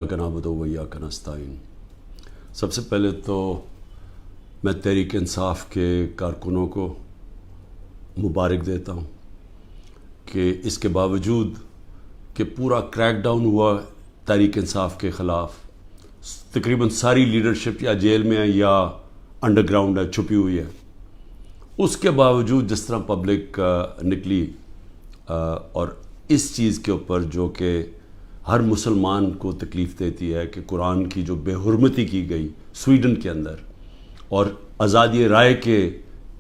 نعبد و ایاک نستعین۔ سب سے پہلے تو میں تحریک انصاف کے کارکنوں کو مبارک دیتا ہوں کہ اس کے باوجود کہ پورا کریک ڈاؤن ہوا تحریک انصاف کے خلاف، تقریباً ساری لیڈرشپ یا جیل میں ہے یا انڈر گراؤنڈ ہے، چھپی ہوئی ہے، اس کے باوجود جس طرح پبلک نکلی اور اس چیز کے اوپر جو کہ ہر مسلمان کو تکلیف دیتی ہے کہ قرآن کی جو بے حرمتی کی گئی سویڈن کے اندر اور آزادی رائے کے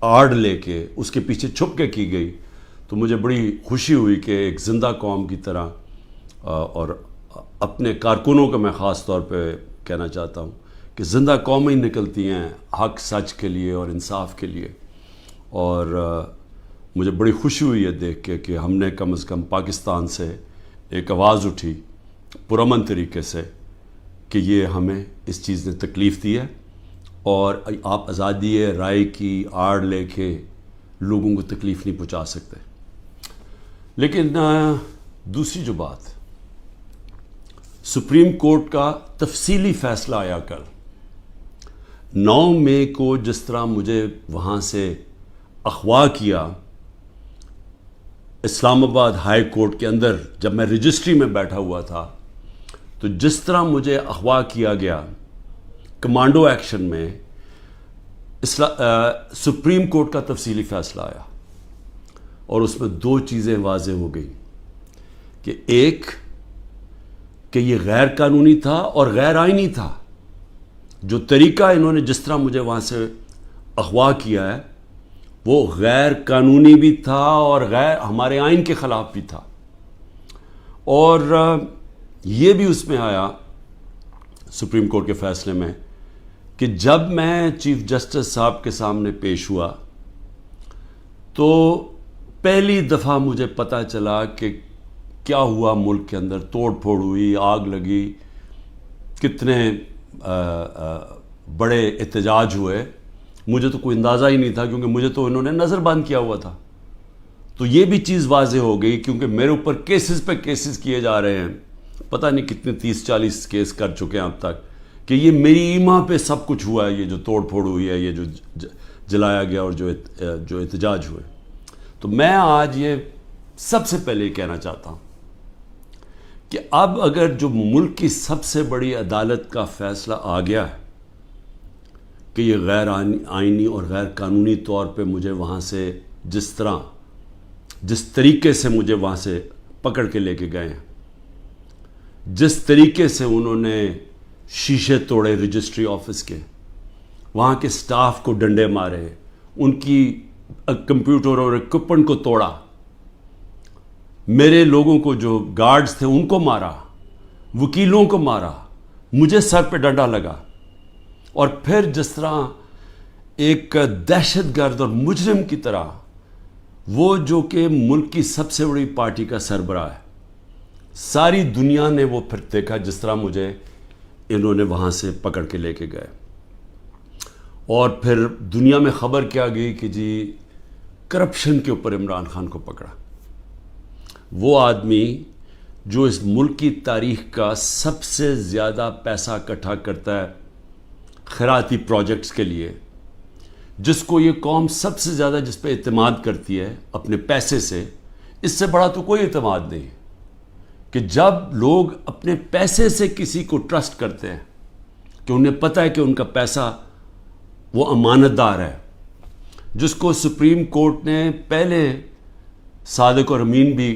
آڑ لے کے اس کے پیچھے چھپ کے کی گئی، تو مجھے بڑی خوشی ہوئی کہ ایک زندہ قوم کی طرح اور اپنے کارکنوں کو میں خاص طور پہ کہنا چاہتا ہوں کہ زندہ قومیں نکلتی ہیں حق سچ کے لیے اور انصاف کے لیے، اور مجھے بڑی خوشی ہوئی ہے دیکھ کے کہ ہم نے کم از کم پاکستان سے ایک آواز اٹھی پرامن طریقے سے کہ یہ ہمیں اس چیز نے تکلیف دی ہے اور آپ آزادی رائے کی آڑ لے کے لوگوں کو تکلیف نہیں پہنچا سکتے۔ لیکن دوسری جو بات، سپریم کورٹ کا تفصیلی فیصلہ آیا کل 9 مئی کو، جس طرح مجھے وہاں سے اغوا کیا اسلام آباد ہائی کورٹ کے اندر، جب میں رجسٹری میں بیٹھا ہوا تھا، تو جس طرح مجھے اغوا کیا گیا کمانڈو ایکشن میں، سپریم کورٹ کا تفصیلی فیصلہ آیا اور اس میں 2 چیزیں واضح ہو گئی کہ ایک کہ یہ غیر قانونی تھا اور غیر آئینی تھا، جو طریقہ انہوں نے جس طرح مجھے وہاں سے اغوا کیا ہے وہ غیر قانونی بھی تھا اور غیر ہمارے آئین کے خلاف بھی تھا، اور یہ بھی اس میں آیا سپریم کورٹ کے فیصلے میں کہ جب میں چیف جسٹس صاحب کے سامنے پیش ہوا تو پہلی دفعہ مجھے پتہ چلا کہ کیا ہوا، ملک کے اندر توڑ پھوڑ ہوئی، آگ لگی، کتنے بڑے احتجاج ہوئے، مجھے تو کوئی اندازہ ہی نہیں تھا کیونکہ مجھے تو انہوں نے نظر بند کیا ہوا تھا۔ تو یہ بھی چیز واضح ہو گئی کیونکہ میرے اوپر کیسز پہ کیسز کیے جا رہے ہیں، پتہ نہیں کتنے 30-40 کیس کر چکے ہیں اب تک، کہ یہ میری ایما پہ سب کچھ ہوا ہے، یہ جو توڑ پھوڑ ہوئی ہے، یہ جو جلایا گیا اور جو احتجاج ہوئے۔ تو میں آج یہ سب سے پہلے کہنا چاہتا ہوں کہ اب اگر جو ملک کی سب سے بڑی عدالت کا فیصلہ آ گیا ہے کہ یہ غیر آئینی اور غیر قانونی طور پہ مجھے وہاں سے جس طریقے سے مجھے وہاں سے پکڑ کے لے کے گئے ہیں، جس طریقے سے انہوں نے شیشے توڑے رجسٹری آفس کے، وہاں کے سٹاف کو ڈنڈے مارے، ان کی کمپیوٹر اور اکوپمنٹ کو توڑا، میرے لوگوں کو جو گارڈز تھے ان کو مارا، وکیلوں کو مارا، مجھے سر پہ ڈنڈا لگا، اور پھر جس طرح ایک دہشت گرد اور مجرم کی طرح وہ جو کہ ملک کی سب سے بڑی پارٹی کا سربراہ ہے، ساری دنیا نے وہ پھر دیکھا جس طرح مجھے انہوں نے وہاں سے پکڑ کے لے کے گئے، اور پھر دنیا میں خبر کیا گئی کہ جی کرپشن کے اوپر عمران خان کو پکڑا، وہ آدمی جو اس ملک کی تاریخ کا سب سے زیادہ پیسہ اکٹھا کرتا ہے خیراتی پروجیکٹس کے لیے، جس کو یہ قوم سب سے زیادہ جس پہ اعتماد کرتی ہے اپنے پیسے سے، اس سے بڑا تو کوئی اعتماد نہیں کہ جب لوگ اپنے پیسے سے کسی کو ٹرسٹ کرتے ہیں کہ انہیں پتہ ہے کہ ان کا پیسہ وہ امانت دار ہے، جس کو سپریم کورٹ نے پہلے صادق اور امین بھی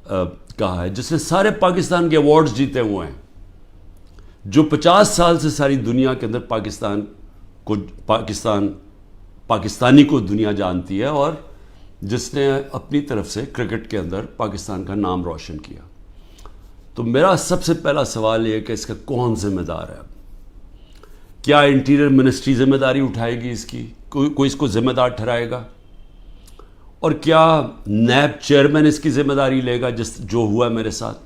کہا ہے، جس نے سارے پاکستان کے ایوارڈز جیتے ہوئے ہیں، جو 50 سال سے ساری دنیا کے اندر پاکستانی کو دنیا جانتی ہے، اور جس نے اپنی طرف سے کرکٹ کے اندر پاکستان کا نام روشن کیا۔ تو میرا سب سے پہلا سوال یہ ہے کہ اس کا کون ذمہ دار ہے؟ کیا انٹیریئر منسٹری ذمہ داری اٹھائے گی اس کی؟ کوئی اس کو ذمہ دار ٹھہرائے گا؟ اور کیا نیب چیئرمین اس کی ذمہ داری لے گا جو ہوا میرے ساتھ؟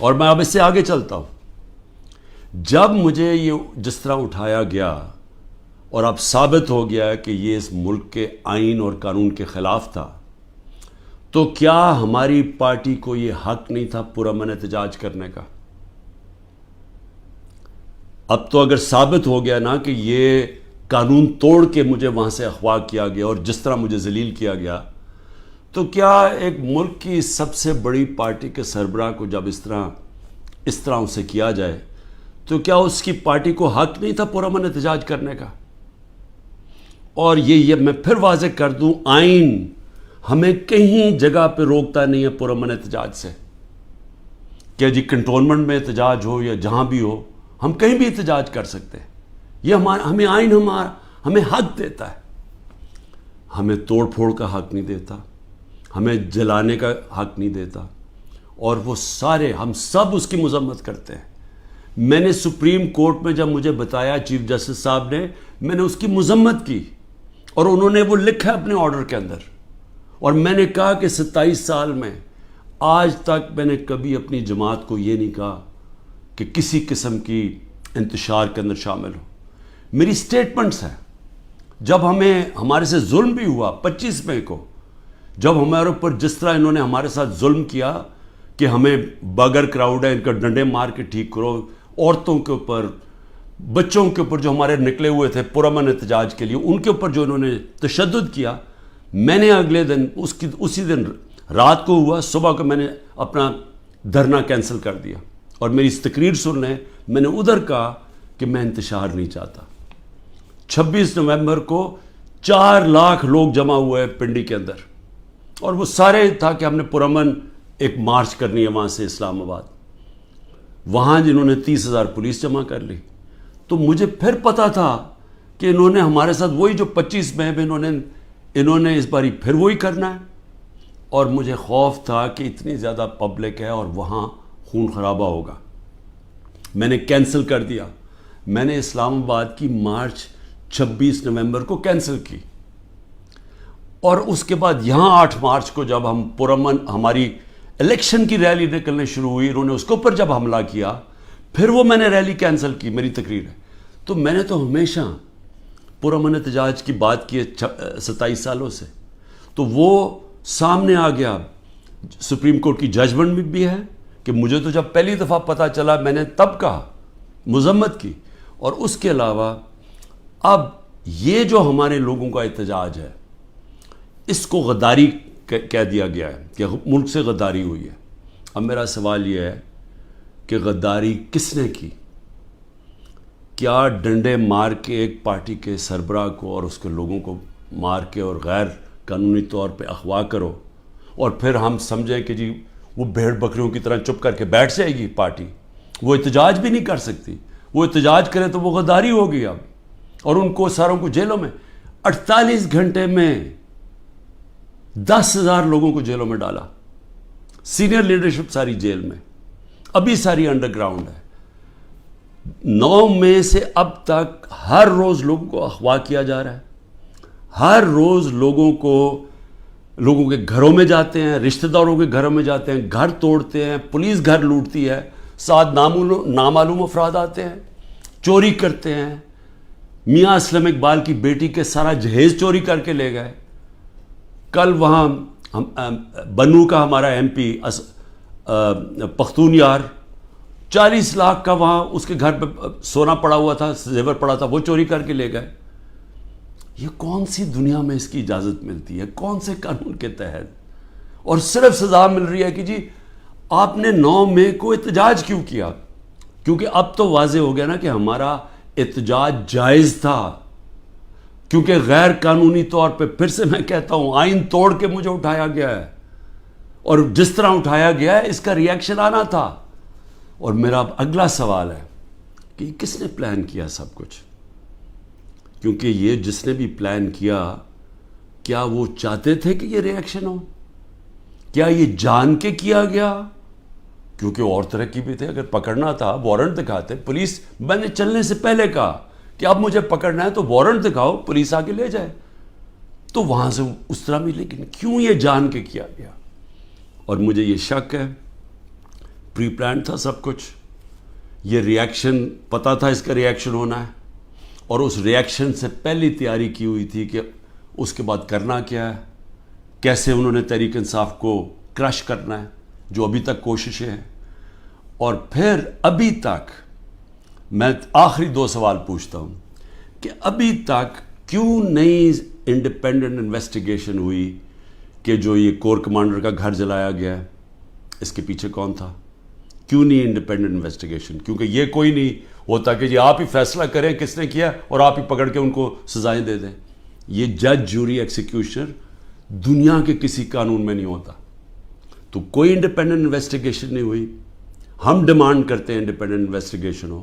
اور میں اب اس سے آگے چلتا ہوں، جب مجھے یہ جس طرح اٹھایا گیا اور اب ثابت ہو گیا ہے کہ یہ اس ملک کے آئین اور قانون کے خلاف تھا، تو کیا ہماری پارٹی کو یہ حق نہیں تھا پرامن احتجاج کرنے کا؟ اب تو اگر ثابت ہو گیا نا کہ یہ قانون توڑ کے مجھے وہاں سے اغوا کیا گیا اور جس طرح مجھے ذلیل کیا گیا، تو کیا ایک ملک کی سب سے بڑی پارٹی کے سربراہ کو جب اس طرح اسے کیا جائے تو کیا اس کی پارٹی کو حق نہیں تھا پرامن احتجاج کرنے کا؟ اور یہ میں پھر واضح کر دوں، آئین ہمیں کہیں جگہ پہ روکتا نہیں ہے پرامن احتجاج سے، کہ جی کنٹونمنٹ میں احتجاج ہو یا جہاں بھی ہو، ہم کہیں بھی احتجاج کر سکتے ہیں۔ یہ ہمیں آئین ہمیں حق دیتا ہے، ہمیں توڑ پھوڑ کا حق نہیں دیتا، ہمیں جلانے کا حق نہیں دیتا، اور وہ سارے ہم سب اس کی مذمت کرتے ہیں۔ میں نے سپریم کورٹ میں جب مجھے بتایا چیف جسٹس صاحب نے، میں نے اس کی مذمت کی، اور انہوں نے وہ لکھا اپنے آرڈر کے اندر، اور میں نے کہا کہ 27 سال میں آج تک میں نے کبھی اپنی جماعت کو یہ نہیں کہا کہ کسی قسم کی انتشار کے اندر شامل ہو۔ میری سٹیٹمنٹس ہیں، جب ہمارے سے ظلم بھی ہوا 25 مئی کو، جب ہمارے اوپر جس طرح انہوں نے ہمارے ساتھ ظلم کیا کہ ہمیں بغیر کراؤڈ ہے ان کا ڈنڈے مار کے ٹھیک کرو، عورتوں کے اوپر، بچوں کے اوپر جو ہمارے نکلے ہوئے تھے پرامن احتجاج کے لیے، ان کے اوپر جو انہوں نے تشدد کیا، میں نے اگلے دن اسی دن رات کو ہوا، صبح کو میں نے اپنا دھرنا کینسل کر دیا، اور میری اس تقریر سن لیں، میں نے ادھر کہا کہ میں انتشار نہیں چاہتا۔ 26 نومبر کو 4 لاکھ لوگ جمع ہوئے پنڈی کے اندر، اور وہ سارے تھا کہ ہم نے پرامن ایک مارچ کرنی ہے وہاں سے اسلام آباد، وہاں جنہوں نے 30,000 پولیس جمع کر لی۔ تو مجھے پھر پتا تھا کہ انہوں نے ہمارے ساتھ وہی جو 25 مئی میں انہوں نے اس باری پھر وہی کرنا ہے، اور مجھے خوف تھا کہ اتنی زیادہ پبلک ہے اور وہاں خون خرابہ ہوگا۔ میں نے کینسل کر دیا، میں نے اسلام آباد کی مارچ 26 نومبر کو کینسل کی، اور اس کے بعد یہاں 8 مارچ کو جب ہم پرامن ہماری الیکشن کی ریلی نکلنے شروع ہوئی، انہوں نے اس کے اوپر جب حملہ کیا، پھر وہ میں نے ریلی کینسل کی، میری تقریر ہے۔ تو میں نے تو ہمیشہ پرامن احتجاج کی بات کی ہے 27 سالوں سے، تو وہ سامنے آ گیا، سپریم کورٹ کی ججمنٹ بھی ہے کہ مجھے تو جب پہلی دفعہ پتہ چلا میں نے تب کہا، مذمت کی، اور اس کے علاوہ اب یہ جو ہمارے لوگوں کا احتجاج ہے اس کو غداری کہہ دیا گیا ہے کہ ملک سے غداری ہوئی ہے۔ اب میرا سوال یہ ہے کہ غداری کس نے کی؟ کیا ڈنڈے مار کے ایک پارٹی کے سربراہ کو اور اس کے لوگوں کو مار کے اور غیر قانونی طور پہ اغوا کرو، اور پھر ہم سمجھیں کہ جی وہ بھیڑ بکریوں کی طرح چپ کر کے بیٹھ جائے گی پارٹی؟ وہ احتجاج بھی نہیں کر سکتی، وہ احتجاج کرے تو وہ غداری ہوگی اب، اور ان کو ساروں کو جیلوں میں 48 گھنٹے میں 10,000 لوگوں کو جیلوں میں ڈالا، سینئر لیڈرشپ ساری جیل میں، ابھی ساری انڈر گراؤنڈ ہے۔ 9 مئی سے اب تک ہر روز لوگوں کو اغوا کیا جا رہا ہے، ہر روز لوگوں کے گھروں میں جاتے ہیں، رشتہ داروں کے گھروں میں جاتے ہیں، گھر توڑتے ہیں، پولیس گھر لوٹتی ہے، ساتھ نامعلوم افراد آتے ہیں، چوری کرتے ہیں۔ میاں اسلم اقبال کی بیٹی کے سارا جہیز چوری کر کے لے گئے۔ کل وہاں بنو کا ہمارا ایم پی پختون یار 40 لاکھ کا وہاں اس کے گھر پہ سونا پڑا ہوا تھا، زیور پڑا تھا، وہ چوری کر کے لے گئے۔ یہ کون سی دنیا میں اس کی اجازت ملتی ہے؟ کون سے قانون کے تحت؟ اور صرف سزا مل رہی ہے کہ جی آپ نے 9 مئی کو احتجاج کیوں کیا؟ کیونکہ اب تو واضح ہو گیا نا کہ ہمارا احتجاج جائز تھا، کیونکہ غیر قانونی طور پہ، پھر سے میں کہتا ہوں، آئین توڑ کے مجھے اٹھایا گیا ہے، اور جس طرح اٹھایا گیا ہے اس کا ریئیکشن آنا تھا۔ اور میرا اب اگلا سوال ہے کہ کس نے پلان کیا سب کچھ؟ کیونکہ یہ جس نے بھی پلان کیا، کیا وہ چاہتے تھے کہ یہ ریئیکشن ہو؟ کیا یہ جان کے کیا گیا؟ کیونکہ اور طرح کی بھی تھے، اگر پکڑنا تھا وارنٹ دکھاتے پولیس، میں نے چلنے سے پہلے کہا کہ اب مجھے پکڑنا ہے تو وارنٹ دکھاؤ، پولیس آ کے لے جائے، تو وہاں سے اس طرح بھی، لیکن کیوں یہ جان کے کیا گیا؟ اور مجھے یہ شک ہے پری پلان تھا سب کچھ، یہ ریئیکشن پتہ تھا اس کا ریئیکشن ہونا ہے، اور اس ریئیکشن سے پہلی تیاری کی ہوئی تھی کہ اس کے بعد کرنا کیا ہے، کیسے انہوں نے تحریک انصاف کو کرش کرنا ہے، جو ابھی تک کوششیں ہیں۔ اور پھر ابھی تک میں آخری 2 سوال پوچھتا ہوں کہ ابھی تک کیوں نہیں انڈیپینڈنٹ انویسٹیگیشن ہوئی کہ جو یہ کور کمانڈر کا گھر جلایا گیا ہے اس کے پیچھے کون تھا؟ کیوں نہیں انڈیپینڈنٹ انویسٹیگیشن؟ کیونکہ یہ کوئی نہیں ہوتا کہ جی آپ ہی فیصلہ کریں کس نے کیا اور آپ ہی پکڑ کے ان کو سزائیں دے دیں. یہ جج جوری ایکسیکیوشنر دنیا کے کسی قانون میں نہیں ہوتا. تو کوئی انڈیپینڈنٹ انویسٹیگیشن نہیں ہوئی. ہم ڈیمانڈ کرتے ہیں انڈیپینڈنٹ انویسٹیگیشن ہو.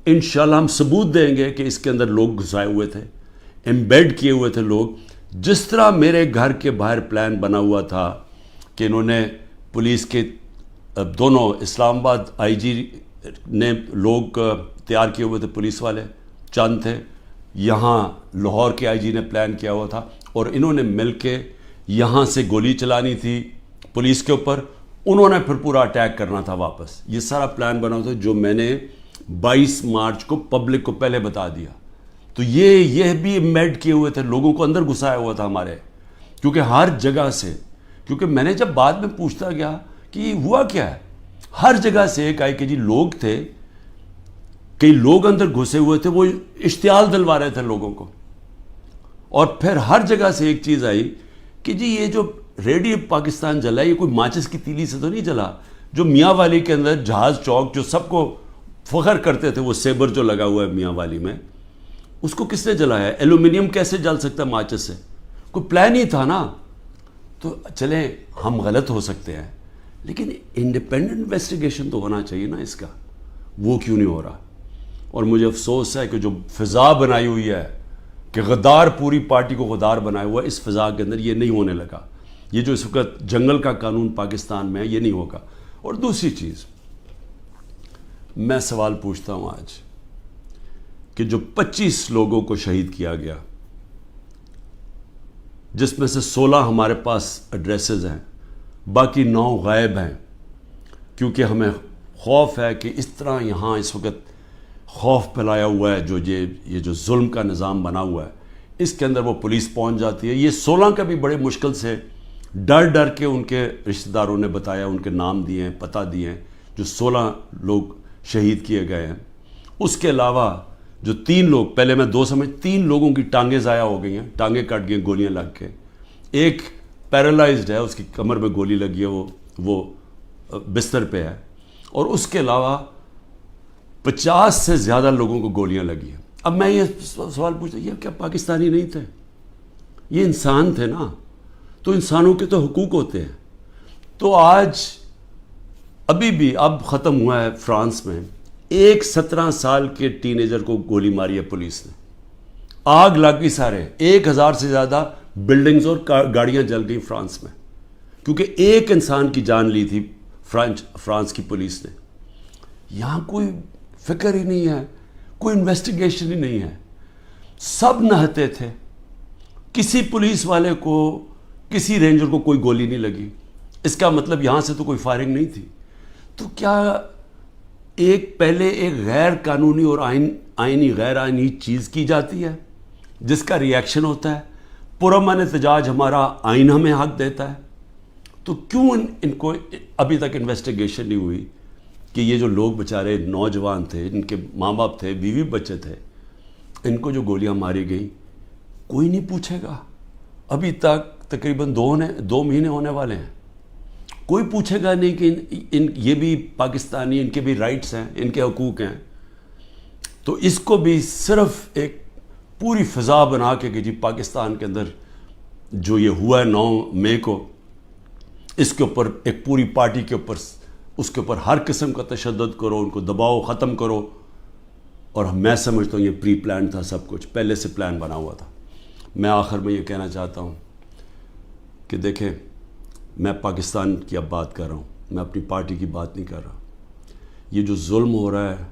انشاءاللہ ہم ثبوت دیں گے کہ اس کے اندر لوگ گھسائے ہوئے تھے, ایمبیڈ کیے ہوئے تھے لوگ. جس طرح میرے گھر کے باہر پلان بنا ہوا تھا کہ انہوں نے پولیس کے دونوں اسلام آباد آئی جی نے لوگ تیار کیے ہوئے تھے, پولیس والے چند تھے, یہاں لاہور کے آئی جی نے پلان کیا ہوا تھا اور انہوں نے مل کے یہاں سے گولی چلانی تھی پولیس کے اوپر, انہوں نے پھر پورا اٹیک کرنا تھا واپس. یہ سارا پلان بنا ہوا تھا جو میں نے 22 مارچ کو پبلک کو پہلے بتا دیا. تو یہ بھی ایمبیڈ کیے ہوئے تھے, لوگوں کو اندر گھسایا ہوا تھا ہمارے, کیونکہ ہر جگہ سے, کیونکہ میں نے جب بعد میں پوچھتا گیا کہ یہ ہوا کیا ہے, ہر جگہ سے ایک آئی کہ جی لوگ تھے, کئی لوگ اندر گھسے ہوئے تھے, وہ اشتعال دلوا رہے تھے لوگوں کو. اور پھر ہر جگہ سے ایک چیز آئی کہ جی یہ جو ریڈیو پاکستان جلا یہ کوئی ماچس کی تیلی سے تو نہیں جلا, جو میاں والی کے اندر جہاز چوک جو سب کو فخر کرتے تھے, وہ سیبر جو لگا ہوا ہے میاں والی میں, اس کو کس نے جلایا ہے؟ ایلومینیم کیسے جل سکتا ہے ماچس سے؟ کوئی پلان ہی تھا نا. تو چلیں ہم غلط ہو سکتے ہیں لیکن انڈیپینڈنٹ انویسٹیگیشن تو ہونا چاہیے نا اس کا, وہ کیوں نہیں ہو رہا؟ اور مجھے افسوس ہے کہ جو فضا بنائی ہوئی ہے کہ غدار پوری پارٹی کو غدار بنایا ہوا ہے, اس فضا کے اندر یہ نہیں ہونے لگا. یہ جو اس وقت جنگل کا قانون پاکستان میں ہے یہ نہیں ہوگا. اور دوسری چیز میں سوال پوچھتا ہوں آج کہ جو 25 لوگوں کو شہید کیا گیا, جس میں سے 16 ہمارے پاس ایڈریسز ہیں, باقی 9 غائب ہیں, کیونکہ ہمیں خوف ہے کہ اس طرح یہاں اس وقت خوف پھیلایا ہوا ہے, جو یہ جو ظلم کا نظام بنا ہوا ہے اس کے اندر وہ پولیس پہنچ جاتی ہے. یہ 16 کا بھی بڑے مشکل سے ڈر کے ان کے رشتہ داروں نے بتایا, ان کے نام دیے ہیں, پتہ دیے ہیں, جو 16 لوگ شہید کیے گئے ہیں. اس کے علاوہ جو 3 لوگ, پہلے میں 2 سمجھ 3 لوگوں کی ٹانگیں ضائع ہو گئی ہیں, ٹانگیں کٹ گئی گولیاں لگ کے. ایک پیرالائزڈ ہے, اس کی کمر میں گولی لگی ہے, وہ بستر پہ ہے. اور اس کے علاوہ 50 سے زیادہ لوگوں کو گولیاں لگی ہیں. اب میں یہ سوال پوچھتا ہوں, یہ کیا پاکستانی نہیں تھے؟ یہ انسان تھے نا, تو انسانوں کے تو حقوق ہوتے ہیں. تو آج ابھی بھی اب ختم ہوا ہے فرانس میں, ایک 17 سال کے ٹین ایجر کو گولی ماری ہے پولیس نے, آگ لگ گئی سارے, 1000 سے زیادہ بلڈنگز اور گاڑیاں جل گئی فرانس میں, کیونکہ ایک انسان کی جان لی تھی فرانس کی پولیس نے. یہاں کوئی فکر ہی نہیں ہے, کوئی انویسٹیگیشن ہی نہیں ہے. سب نہتے تھے, کسی پولیس والے کو, کسی رینجر کو کوئی گولی نہیں لگی. اس کا مطلب یہاں سے تو کوئی فائرنگ نہیں تھی. تو کیا پہلے ایک غیر قانونی اور آئینی غیر آئینی چیز کی جاتی ہے جس کا ریئیکشن ہوتا ہے, پرامن احتجاج ہمارا آئین ہمیں حق دیتا ہے, تو کیوں ان کو ابھی تک انویسٹیگیشن نہیں ہوئی کہ یہ جو لوگ بیچارے نوجوان تھے, ان کے ماں باپ تھے, بیوی بچے تھے, ان کو جو گولیاں ماری گئیں کوئی نہیں پوچھے گا. ابھی تک تقریباً 2 مہینے ہونے والے ہیں, کوئی پوچھے گا نہیں کہ یہ بھی پاکستانی, ان کے بھی رائٹس ہیں, ان کے حقوق ہیں. تو اس کو بھی صرف ایک پوری فضا بنا کے کہ جی پاکستان کے اندر جو یہ ہوا ہے 9 مئی کو, اس کے اوپر ایک پوری پارٹی کے اوپر, اس کے اوپر ہر قسم کا تشدد کرو, ان کو دباؤ, ختم کرو. اور میں سمجھتا ہوں یہ پری پلان تھا, سب کچھ پہلے سے پلان بنا ہوا تھا. میں آخر میں یہ کہنا چاہتا ہوں کہ دیکھیں, میں پاکستان کی اب بات کر رہا ہوں, میں اپنی پارٹی کی بات نہیں کر رہا. یہ جو ظلم ہو رہا ہے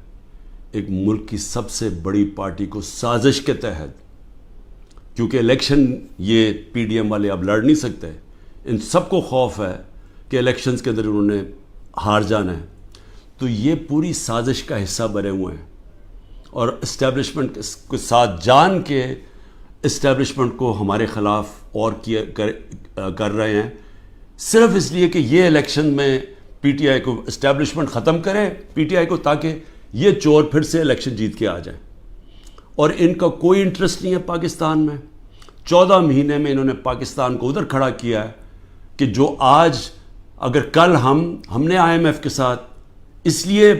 ایک ملک کی سب سے بڑی پارٹی کو سازش کے تحت, کیونکہ الیکشن یہ پی ڈی ایم والے اب لڑ نہیں سکتے, ان سب کو خوف ہے کہ الیکشنز کے اندر انہوں نے ہار جانا ہے. تو یہ پوری سازش کا حصہ بنے ہوئے ہیں اور اسٹیبلشمنٹ کے ساتھ جان کے اسٹیبلشمنٹ کو ہمارے خلاف اور کر رہے ہیں, صرف اس لیے کہ یہ الیکشن میں پی ٹی آئی کو اسٹیبلشمنٹ ختم کرے پی ٹی آئی کو, تاکہ یہ چور پھر سے الیکشن جیت کے آ جائیں. اور ان کا کوئی انٹرسٹ نہیں ہے پاکستان میں. 14 مہینے میں انہوں نے پاکستان کو ادھر کھڑا کیا ہے کہ جو آج اگر کل ہم نے IMF کے ساتھ اس لیے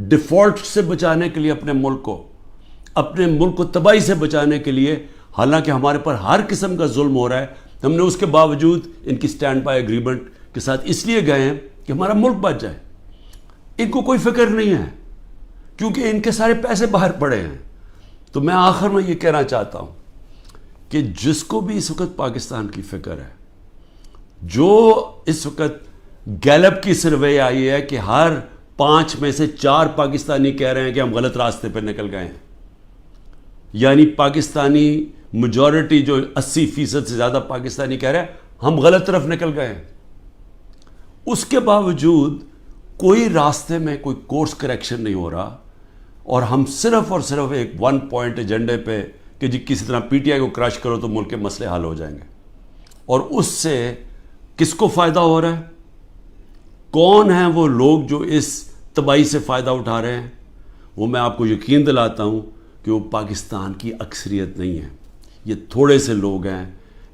ڈیفالٹ سے بچانے کے لیے اپنے ملک کو تباہی سے بچانے کے لیے، حالانکہ ہمارے پر ہر قسم کا ظلم ہو رہا ہے، ہم نے اس کے باوجود ان کی سٹینڈ بائی ایگریمنٹ کے ساتھ اس لیے گئے ہیں کہ ہمارا ملک بچ جائے. ان کو کوئی فکر نہیں ہے کیونکہ ان کے سارے پیسے باہر پڑے ہیں. تو میں آخر میں یہ کہنا چاہتا ہوں کہ جس کو بھی اس وقت پاکستان کی فکر ہے، جو اس وقت گیلپ کی سروے آئی ہے کہ ہر 5 میں سے 4 پاکستانی کہہ رہے ہیں کہ ہم غلط راستے پہ نکل گئے ہیں، یعنی پاکستانی میجورٹی جو 80% سے زیادہ پاکستانی کہہ رہے ہیں ہم غلط طرف نکل گئے ہیں، اس کے باوجود کوئی راستے میں کوئی کورس کریکشن نہیں ہو رہا، اور ہم صرف اور صرف ایک 1 پوائنٹ ایجنڈے پہ کہ جی کسی طرح PTI کو کرش کرو تو ملک کے مسئلے حل ہو جائیں گے. اور اس سے کس کو فائدہ ہو رہا ہے؟ کون ہیں وہ لوگ جو اس تباہی سے فائدہ اٹھا رہے ہیں؟ وہ میں آپ کو یقین دلاتا ہوں کہ وہ پاکستان کی اکثریت نہیں ہے. یہ تھوڑے سے لوگ ہیں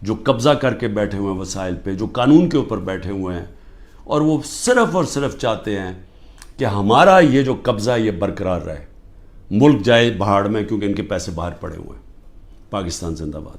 جو قبضہ کر کے بیٹھے ہوئے ہیں وسائل پہ، جو قانون کے اوپر بیٹھے ہوئے ہیں، اور وہ صرف اور صرف چاہتے ہیں کہ ہمارا یہ جو قبضہ یہ برقرار رہے، ملک جائے بہاڑ میں، کیونکہ ان کے پیسے باہر پڑے ہوئے ہیں. پاکستان زندہ باد.